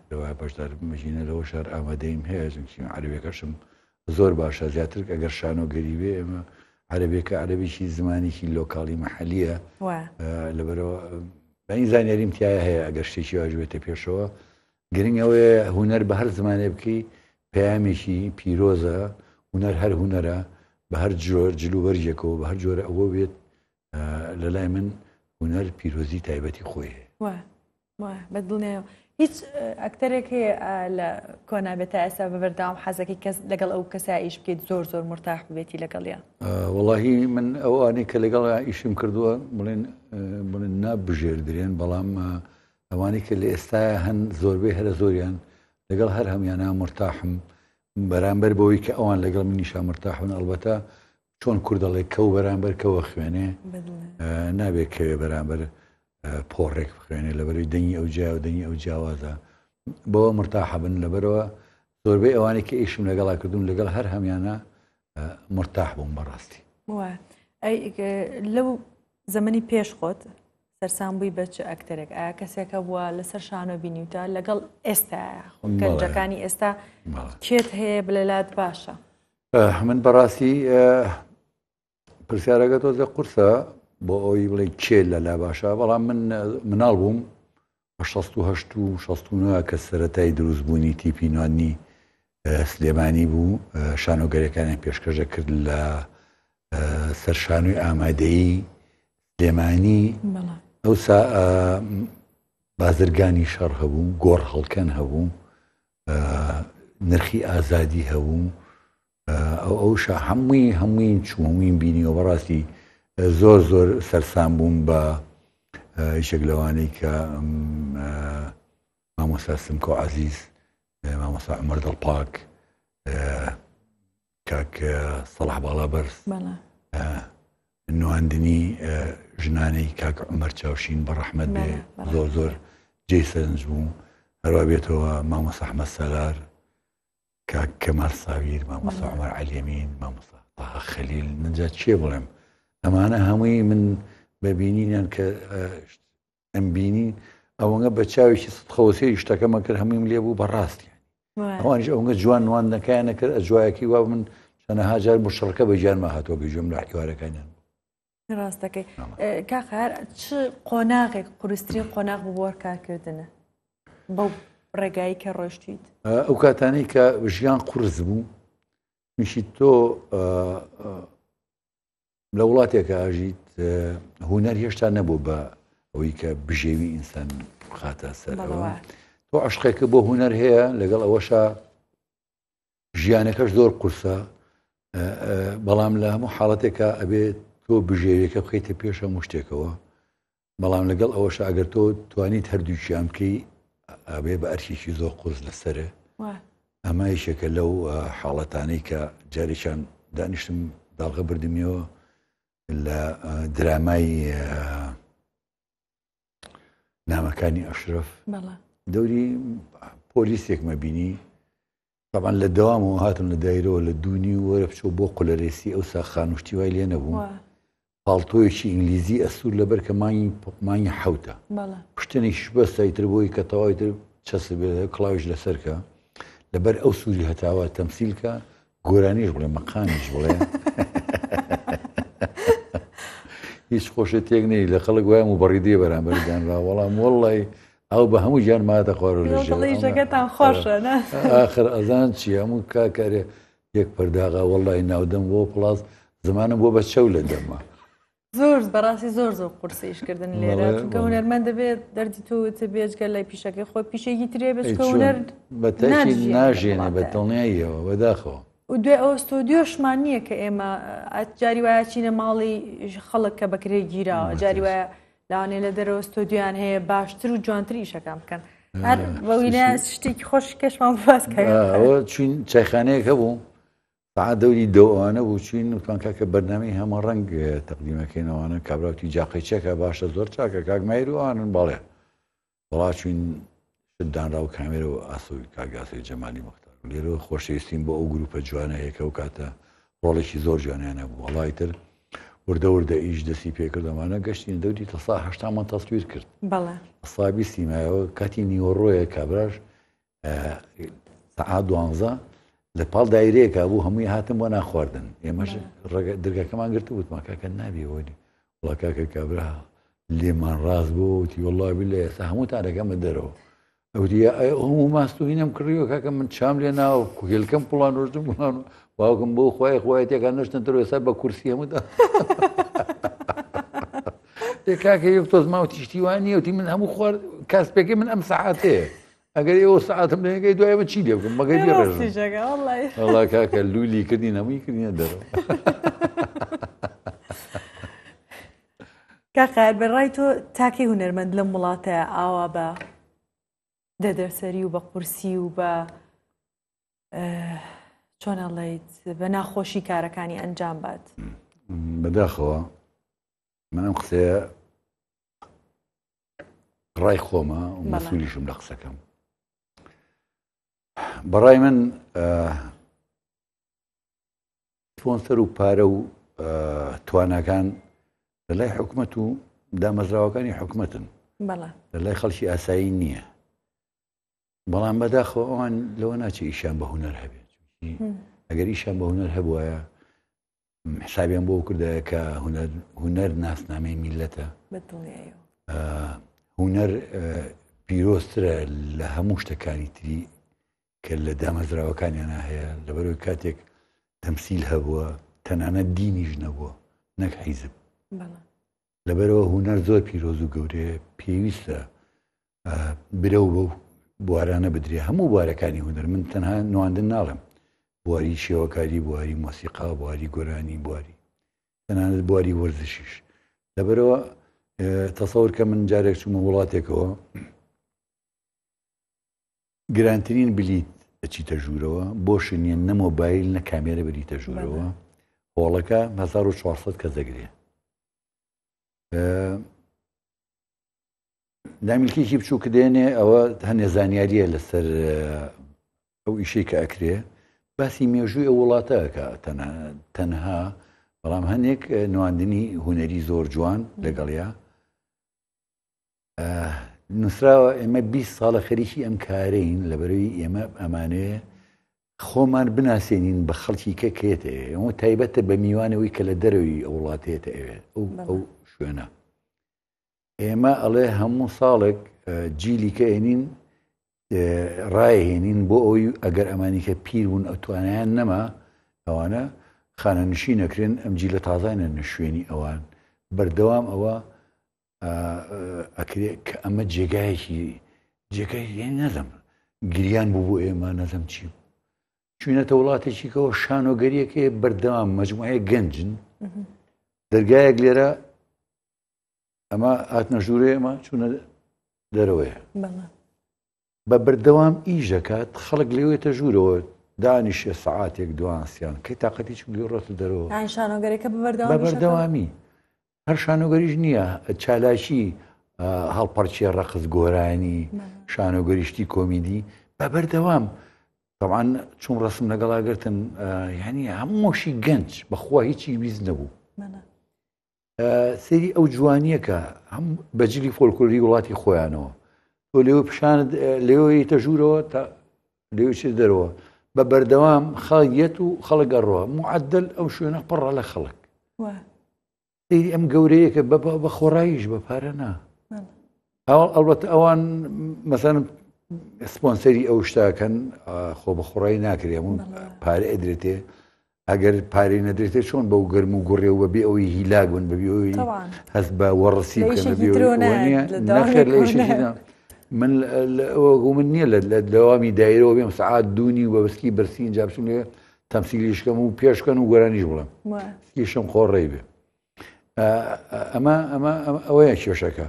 لەوای بەشدار بمەژینە لەوە شار ئامادەیم هەیە چونکی عەرەبیەکەشم زۆر باشە زیاتر ئەگەر شانۆگەری بێ ئێمە عەرەبیەکە عەرەبیشی زمانێکی لۆکاڵی مەحەلیە لەبەرەوە بەنی زانیاریم تایە هەیە ئەگەر شتێکی واژبێتە پێشەوە گرنگ ئەوەیە هونەر بە هەر زمانێ بکەی پەیامێکی پیرۆزە هونەر هەر هونەرە بە هەر جۆر جلوبەرجێکەوە بە هەر جۆرە ئەوە بێت لەلای من هونەر پیرۆزی تایبەتی خۆی هەیە بەدڵنێ هیچ ئەکتەرێک هەیە لە کۆنابێتە ئێستا بەبەردەوام حەزەکەی کەس لەگەڵ ئەو کەسا ئیش بکەیت زۆر مرتاح ببێتی لەگەڵیان؟ وەڵاهی من ئەوانەی کە لەگەڵ ئیشم کردووە بڵێن نابژێردرێن بەڵام ئەوانەی کە لە ئێستاە هەن زۆربەی هەرە زۆریان لەگەڵ هەر هەمویانە مرتاحم بەرامبەر بەوەی کە ئەوان لەگەڵ منیشا مرتاحون ئەڵبەتە چۆن کوردەڵێ کەو بەرامبەر کەوە خوێنێ نابێت کەوێ بەرامبەر پۆڕێک بخوێنێ لەبەروی دەنگی ئەو جیا و دەنگی ئەو جیاوازە بەوە مرتاحە بن لەبەرەوە زۆربەی ئەوانەی کە ئیشم لەگەڵا کردوون لەگەڵ هەر هەمویانە مرتاح بووم بەڕاستی. لەو زەمەنی پێش خۆت سەرسان بووی بە چ ئەکتەرێک ئایا کەسێکە بووە لەسەر شانۆ بینیوتە لەگەڵ ئێستا گەنجەکانی ئێستا کێت هەیە بلەلات باشە؟ من بەڕاستی پرسیارەکە تۆزە قورسە بۆ ئەوی بڵێ کێ لەلا باشە بەڵام من مناڵ بووم بە 16 و 69 کە سەرەتای دروستبوونی تیپی نوانی سلێمانی بوو شانۆگەریەکانی پێشکەشە کرد لە سەر شانۆی ئامادەیی سلێمانی ئەوسا بازرگانی شەڕ هەبوو گۆڕ هەڵکەن هەبوو نرخی ئازادی هەبوو ئەوش هەمووی چوومین بینیەوە بەڕاستی زۆر سەرسام بووم بە یەک لەوانەی کە مامۆستا سمکۆ عەزیز مامۆستا عومەر دڵپاک کاک سەڵاح باڵابەرز نواندنی ژنانەی کاک عومەر چاوشین بەڕەحمەت بێ زۆر جێی سەرنج بوو هەروە بێتەوە مامۆستا ئەحمەد سەلار کاک کەمال ساویر مامۆستا عومەر عەلیەمین مامۆستا تاها خەلیل نەجا چێ بڵێم ئەمانە هەمووی من بەبینینیان کە ئەمبینی ئەوەنگە بە چاوێکی سەدخەوەسێری شتەکەمە کرد هەموویم لێ بوو بەڕاستی ئەوانش ئەوەنگە جوان نواندنەکەیانە کرد ئەجوایەکی وا من چەندەها جار مشتڕەکە بە گیانمە هاتووە بێژێم لە حیوارەکانیان ڕاستەکەی کاخار چ قۆناغێک قورستترین قۆناغ بۆ وەرکارکردنە بەو ڕێگایی کە ڕۆشتیت ئەو کاتانەی کە ژیان قورس بوو میشی تۆ لە وڵاتێکە ئاژیت هونەر هێشتا نەبوو بە ئەوەی کە بژێوی ئینسان خاتە سەرەوە تۆ عشقێکە بۆ هونەر هەیە لەگەڵ ئەوەشە ژیانەکەش زۆر قورسە بەڵام لە هەموو حاڵەتێکە ئەبێت تۆ بژێویەکە بخەیتە پێش هەموو شتێکەوە بەڵام لەگەڵ ئەوەشە ئەگەر تۆ توانیت هەردووکیان بکەی ئەبێ بە ئەرکێکی زۆر قورس لەسەرە ئەمە یەکێکە لەو حاڵەتانەی کە جارێکیان دانیشتم داڵغە بردمیەوە لە درامای نامەکانی ئەشرەف دەوری پۆلیسێکمە بینی طبعا لە دەوامەوە هاتم لە دایرەوە لە دوونی وەرە بچۆ بۆ قولەرێسی ئەوسا خانوشتی وای لێ نەبوو پاڵتۆیەکی ئینگلیزی ئەسوور لەبەر کە مانگی حەوتە پشتنێکیش بەستایتر بۆی کە تەواویتر چەسە بێت کڵاویش لەسەرکە لەبەر ئەو سووری هەتاوە تەمسیلکە گۆرانیش بڵێ مەقامیش بڵێ هیچ خۆشە تێک نەی لە خەڵک وایە و بەڕیدێ بەرامبەردانرا وەڵام وەڵی ئەو بە هەموو گیان ماتە خوار لەژەکەتان خۆشە ئاخر ئەزان چی هەموو کاکارێ یەک پەرداغا وەڵی ناودەم بۆ پڵاس زمانم بۆ بە چەو لە دەما زۆر بەڕاستی زۆر قورسیشکردن لێرە چونکە هونەرمەند دەبێت دەردی تۆ بێجگە لای پیشەکەی خۆی پیشێکی ترێ بێت هونەر بەتەکی ناژێنێ بە دڵنیاییەوە بەداخەوە و دوێ ئەو ستۆدیۆشمان نییە کە ئێمە جاری وایە چینە ماڵی خەڵک کە بەکرێ گیراوە جاری وایە لاوانێ لە دەرەوە ستۆدیۆیان هەیە باشتر و جوانتر ئیشەکان بکەن هەر بەوینە شتێکی خۆش کەشمان باسکەوە چین چایخانەیەکە بوو سعات دەوری دەوانە بوو چین وتوان کاکە بەرنامەی هەمە ڕەنگ تەقدیمەکەینەوەوانە کابراوتی جاقی چێکە باشە زۆر چاکە کاک مایر وانن بەڵێ وڵاتچوین شدانرا و کامێرە و ئاسۆی کاگاسەی جەمالی مختار لێرە خۆشەویستیم بۆ ئەو گروپە جوانە هەیە کە و کاتە ڕۆڵێکی زۆر جوانیانە بوو وەڵای تر وردە وردە ئیش دەستی پێکردەمانە گەشتین دەوری تەسا هەشتامان تەسویر کرد ئەسڵابی سیمایەوە کاتی نیوەڕۆیە کابراش سەعات 12 لە پاڵ دایرەیەکە بوو هەمووی هاتم بۆ ناخواردن ئێمەش دەرگاکەمان گرت وتمان کاکە نابێەوەی وڵا کاکە کابرا لێمان ڕاست بۆ وتی وەڵڵا بیلێ ئێستا هەمووتان دەگەمە دەرەوە ئەوتی هەموو ماستوهینم کڕیوە کاکە من چام لێ ناوە کوهێلکەم پڵان ڕۆژتم بڵان باوکم بۆ خۆی خوایەتێکان نشتن تر ێستا بە کورسی هەموودا کاکە یەک تۆز ماوە تیشتیوانی وتی من هەموو خوارد کاسپێکی من ئەم سەعاتەیە ئەگەر ئێوە سەعاتم لەگەی دوایە بە چی لێ بکەم مەگەی ڕێژ وەڵڵا کاکە لولی کردین هەمووی کردینە دەرەوە کاکە بەڕای تۆ تاکەی هونەرمەند لەم وڵاتە ئاوا بە دەدەرسەری و بە قورسی و بە چۆن ئەڵێیت بە ناخۆشی کارەکانی ئەنجام بات بەداخەوە من ئەم قسەیە ڕای خۆمە و مەسوولیشم لە قسەکەم بەڕای من سپۆنسەر و پارە و تواناکان لەلای حکومەت و دامەزراوەکانی حکومەتن لەلای خەڵکی ئاسایی نییە بەڵام بەداخەوە ئەوان لەوە ناچێ ئیشان بە هونەر هەبێت ئەگەر ئیشان بە هونەر هەبووایە حسابیان بۆ کردایە کە هونەر ناسنامەی میلەتە هونەر پیرۆسترە لە هەموو شتەکانی تری کە لە دامەزراوەکانیانە هەیە لەبەرەوەی کاتێک تەمسیل هەبووە تەنانەت دینیش نەبووە نەک حیزب لەبەرەوە هونەر زۆر پیرۆز و گەورەیە پێویستە برە و بەو بوارانە بدرێ هەموو بوارەکانی هونەر من تەنها نواندن ناڵم بواری شێوەکاری بواری مۆسیقا بواری گۆرانی بواری تەنانەت بواری وەرزشیش لەبەرەوە تەسەور کە من جارێک چوومە وڵاتێکەوە گرانترین بلیت دەچیتە ژوورەوە بۆ شنیە نە مۆبایل نە کامێرە بریتە ژوورەوە هۆڵەکە 1400 کەس دەگرێ دامیلکێکی بچووکە دێنێ ئەوە هەنێ زانیاریە لەسەر ئەو ئیشەی کە ئەکرێ باسی مێژووی ئەو وڵاتەکە تەنها بەڵام هەنێک نواندنی هونەری زۆر جوان لەگەڵیا نووسراوە ئێمە 20 ساڵە خەریکی ئەم کارەین لەبەرەوەی ئێمە ئەمانەیە خۆمان بناسێنین بە خەڵکی کەکێتە ئەمە تایبەتە بە میوانەوەی کە لە دەرەوەی ئەو وڵاتێتە ئەوێ ئەو شوێنە ئێمە ئەڵێ هەموو ساڵێک جیلی کە هێنین ڕایهێنین بۆ ئەوی ئەگەر ئەمانی کە پیر بوون ئەو توانایان نەما ئەوانە خانەنشی نەکرێن ئەم جیلە تازانە نەشوێنی ئەوان بەردەوام ئەوە ئەکرێ کە ئەمە جێگای نەزم گریان بوو بۆ ئێمە نەزم چی چوینەتە وڵاتێکی کەەوە شانۆگەریەکە بەردەوام مەجموعەیە گەنجن دەرگایەک لێرە ئەمە هاتنە ژوورێ ئەمە چوونە دەرەوەیە بە بەردەوام ئیژەکات خەڵک لێوێتە ژوورەوە دانیشە سەعاتێک دوانسییان کەی تااقەتی چ ڕۆتە دەرەوە بە بەردەوامی هەر شانۆگەریش نییە چالاشی هەڵپەرچیە ڕەقز گۆرانی شانۆگەریشتی کۆمیدی بە بەردەوام طبعاً چون ڕسم لەگەڵا گرتن یعنی هەمووشی گەنج بەخوا هیچی ویز نەبوو سەری ئەو جوانیەکە هەم بەجلی فۆلکلۆری وڵاتی خۆیانەوە تۆ لێوە پیشانت لێوەیتە ژوورەوە تا لێوچێت دەرەوە بە بەردەوام خەڵگێت و خەڵک گەڕەوە معدل ئەو شوێنە پڕە لە خەڵک سەیری ئەم گەورەیەکە بە خۆڕاییش بە پارە نا ئەڵبەتە ئەوان مەسەن سپۆنسەری ئەو شتاکەن خۆ بە خۆڕایی ناکرێ هەموو پارە ئەدرێتێ ئەگەر پارەی نەدرێتێ چۆن بەو گەرم و گوڕێ و بەبێ ئەوەی هیلاک بن بەبێ ئەوەی هەست بە وەڕسی نەخێر لە ئیشێکیدا من من نییە لە دەوامی دایرەوە بێم سەعات دوونی و بەبسکی بەرسین جا بچم لێ تەمسیلیشکەم و پێشکەن و گۆرانیش بڵم سکیشم خۆڕێی بێ ئەمە ئەوەیە کێشەکە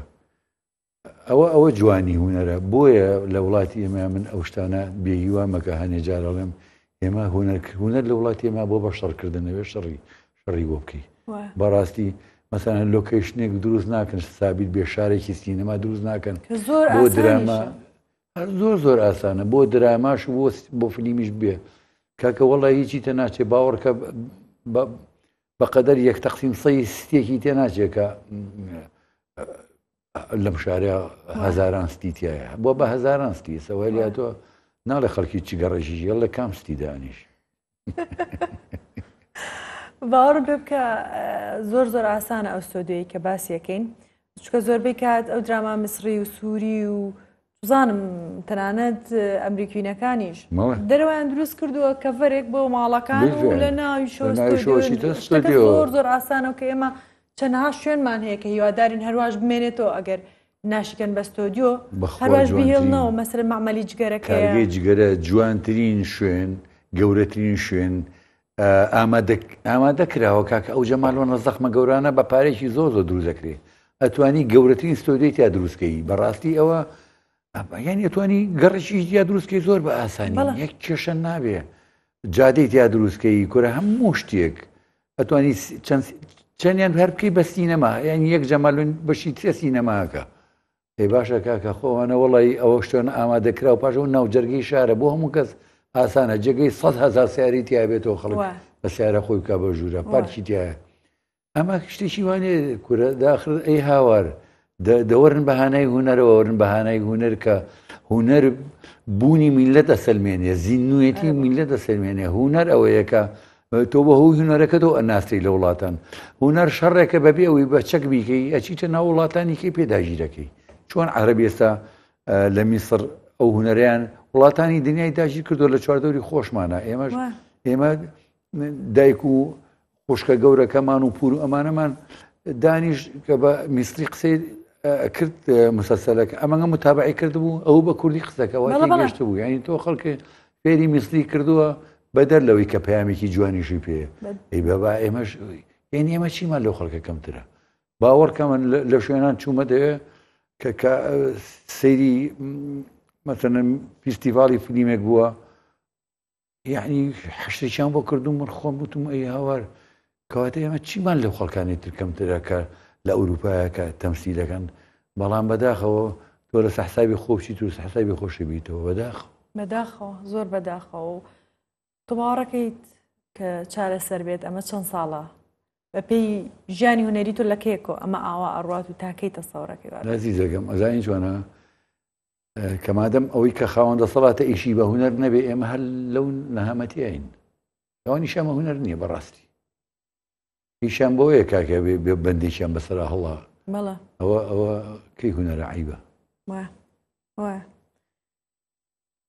ئەوە جوانی هونەرە بۆیە لە وڵاتی ئێمە من ئەو شتانە بێهیوامەکە هەنێ جارەڵێم ئێمە هونەر لە وڵاتی ئێمە بۆ بە شەڕکردنەوێ شەڕی بۆ بکەی بەڕاستی مەسەڵەن لۆکیشنێک دروست ناکەن سابیت بێ شارێکی سینەما دروست ناکەن کە زۆر بۆ دراما ئاسانیشە. زۆر ئاسانە بۆ دراماش بۆ فلیمیش بێ کاکە وەڵی هیچی تە ناچێ باوەڕکە بەقەدەر یەک تەقسیم سەی ستێکی تێ ناچێکە لەم شارە هەزاران ستی تایە بۆ بە هەزاران ستی سەوەلیا تۆ ناڵێ خەڵکی چی گەڕێژی ژێڵ لە کام ستی دانیش باوەڕ پێ بکە زۆر زۆر ئاسانە ئەو سۆدوەیە کە باسیەکەین چکە زۆربەی کات ئەو دراما میسری و سووری و زانم تەنانەت ئەمریکینەکانیش دەرەوەیان دروست کردووە کەڤەرێک بۆ ماڵەکان و لە ناوی شۆشتەکە زۆر زۆر ئاسانە کە ئێمە چەندها شوێنمان هەیە کە هیوادارین هەرواش بمێنێتەوە ئەگەر ناشکەن بە ستۆدیۆ هەرواش بهێڵنەوە مەسەر مەعمەلی جگەرەکەی جگەرە جوانترین شوێن گەورەترین شوێن ئامادە کراوە کاکە ئەو جەماڵۆنە زەخمە گەورانە بە پارێکی زۆر زۆر دروست دەکرێت ئەتوانی گەورەترین ستۆدیۆی تا دروستکەی بەڕاستی ئەوە یان ئەتوانی گەڕێکی یا دروستکەی زۆر بە ئاسانی یەک کێشە نابێ جادەی تیا دروستکەی کورە هەموو شتێک ئەتوانی چەندیان هەر بکەی بە سینەما یان یەک جەمالون بەشی ترە سینەماکە ئەی باشە کاکە خۆوانە وڵی ئەوە شتێن ئامادەکرا و پاشەوە ناو جەرگەی شارە بۆ هەموو کەس ئاسانە جێگەی 100,000 سیاری تیا بێتەوە خەڵک بە سیارە خۆی بکە بە ژوورە پارکی تایە ئەمە شتێکی وانێ کورە داخل ئەی هاوار دەوەرن بەهانای هوەرەوە وەرن بەهانای هوەر کە هوەر بوونی میلەت دەسەلمێنێ زیینوێتی میلەت دەسەلمێنێ هوەر ئەوەیەکە تۆ بە هۆی هوەرەکە تۆ ئەناستی لە وڵاتان هوەر شەڕێکە بەبێ ئەوی بە چەک بیکەی ئەچیتە ناو وڵاتانیکەی پێداژیرەکەی چۆن عەرەب ئێستا لە میسر ئەو هوەریان وڵاتانی دنیای داژیر کردو لە چواردەوری خۆشمانە ئێمە دایک و خوشکە گەورەکەمان و پور و ئەمانەمان دانیش کە بە میسری قسەی کرد مسەسەلەکە ئەمەگە متابعی کردبوو ئەو بە کوردی قسەکەەوە گەشت بوو یعنی تۆ خەڵکی فێری میسری کردووە بەدەر لەوەی کە پەیامێکی جوانیشی پێ ئەی بەبا ئێمەش یعنی ئێمە چیمان لەو خەڵکە کەمترە باوەڕکەمە لە شوێنان چوومە دەوێ کە سەیری مەسەڵەن فیستیڤاڵی فیلمێک بووە یعنی حشتێکیان بۆ کردوم من خۆم وتم ئەی هاوار کەواتە ئێمە چیمان لەو خەڵکانی تر کەمترە کە لە ئەوروپایەکە تەمسیلەکەن بەڵام بەداخەوە تۆ لە سەحسابی خۆشی تو سەحسابی خۆشی بیتەوە بەداخەوە زۆر بەداخەوە و تۆ باوەڕەکەیت کە چارەسەر بێت ئەمە چەند ساڵە بە پێی ژیانی هوەری تۆ لەکەیەکۆ ئەمە ئاوا ئەڕات و تاکەی تەسەوڕەکەی نازیزەکەم ئەزانین جوانە کەمادەم ئەوەی کە خاوەندە سەڵاتە ئیشی بە هوەر نەبێ ئێمە هەر لەو نەهامەتیین ئەوانی شەمە هوەر نییە بەڕاستی هیچیان بۆیە کاکە بێ بەندێکیان بەسەرا هەڵا ئەوە کەی هوەرە عیبە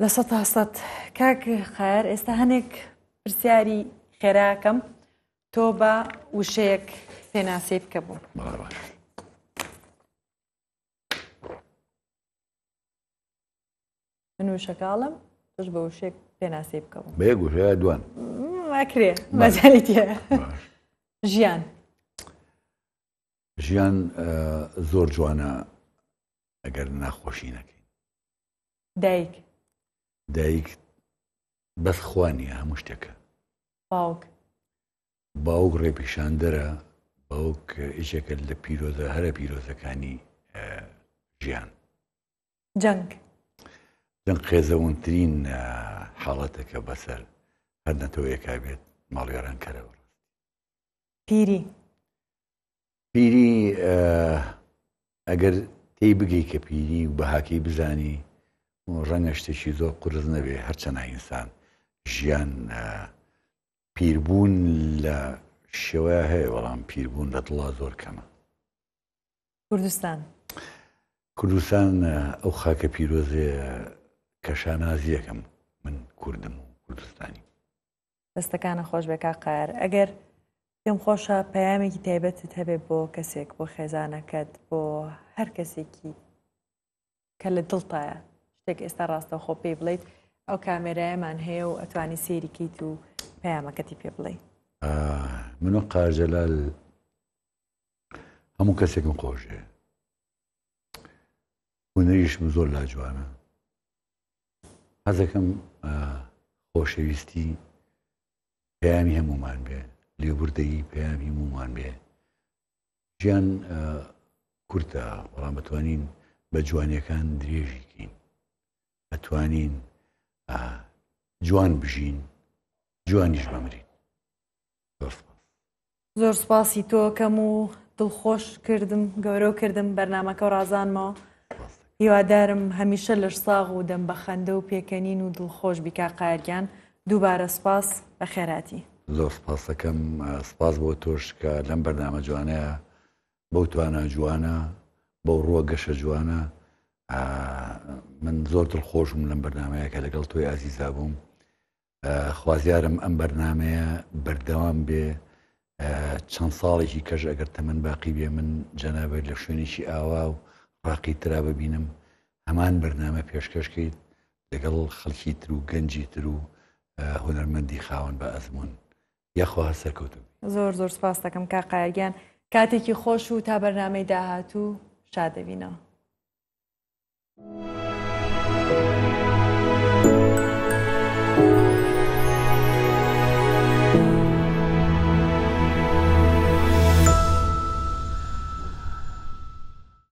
لە 100 کاک خەیار ئێستا هەنێک پرسیاری خێراکەم تۆ بە وشەیەک پێناسەی بکە بوو من وشەکاڵم تۆش بە وشێک پێناسەی بکە بوو بەیە گوشەیە دوان ئەکرێ مەجالیتە ژیان زۆر جوانە ئەگەر ناخۆشی نەکەین دایک بەس خوانیە هەموو شتێکە باوک ڕێپیشاندەرە باوک ئیشێکە لە پیرۆزە هەرە پیرۆزەکانی ژیان جەنگ خێزەونترین حاڵەتەکە بەسەر هەر نەتەوەیەکا بێت ماڵوێران کەرەوە پیری ئەگەر تێی بگەی کە پیری و بەهاکەی بزانی ڕەنگە شتێکی زۆر قورس نەبێ هەرچەنە ئینسان ژیان پیربوون لە شێوەیە هەیە بەڵام پیربوون لە دڵا زۆر کەمە کوردستان ئەو خاکە پیرۆزێ کە شانازیەکەم من کوردم و کوردستانی دەستەکانە خۆش بێ کاک خەیار ئەگەر پێم خۆشە پەیامێکی تایبەتت هەبێت بۆ کەسێک بۆ خێزانەکەت بۆ هەر کەسێکی کە لە دڵتایە شتێک ئێستا ڕاستە خۆ پێی بڵیت ئەو کامێرایەمان هەیە و ئەتوانی سێریکەیت و پەیامەکەتی پێ بڵێ منۆ قاژەلال هەموو کەسێکم خۆشێ هوەریشم زۆر لاجوانە حەزەکەم خۆشەویستی پەیامی هەمومان بێ لێبوردەیی پەیامی هەمومان بێ ژیان کورتە بەڵام بتوانین بە جوانیەکان درێژیکەین، ئەتوانین جوان بژین، جوانیش بمرین. زۆر سپاسی تۆ کەم و دڵخۆش کردم، گەورە کردم بەرنامەکە و ڕازانمەوە. هیوادارم هەمیشە لەش ساغ و دەم بە خەندە و پێکەنین و دڵخۆش بیکا قایرگیان. دووبارە سپاس بە خێراتی. زۆر سپاس دەکەم، سپاس بۆ تۆش کە لەم بەرنامە جوانەیە، بەو توانە جوانە، بەو ڕووە گەشە جوانە. من زۆر دڵخۆشم لەم بەرنامەیە کە لەگەڵ تۆی ئازیزا بووم. خوازیارم ئەم بەرنامەیە بەردەوام بێ، چەند ساڵێکی کەش ئەگەر تەمەن باقی بێ من جەنابەت لە شوێنێکی ئاوا و ڕاقی ترا ببینم، هەمان بەرنامە پێشکەشکەیت لەگەڵ خەڵکی تر و گەنجی تر و هونەرمەندی خاوەن بە ئەزمون. یاخوا سەرکەوتم. زۆر زۆر سپاس دەکەم کا قایرگیان. کاتێکی خۆش و تا بەرنامەی داهاتوو شادەبینەوە.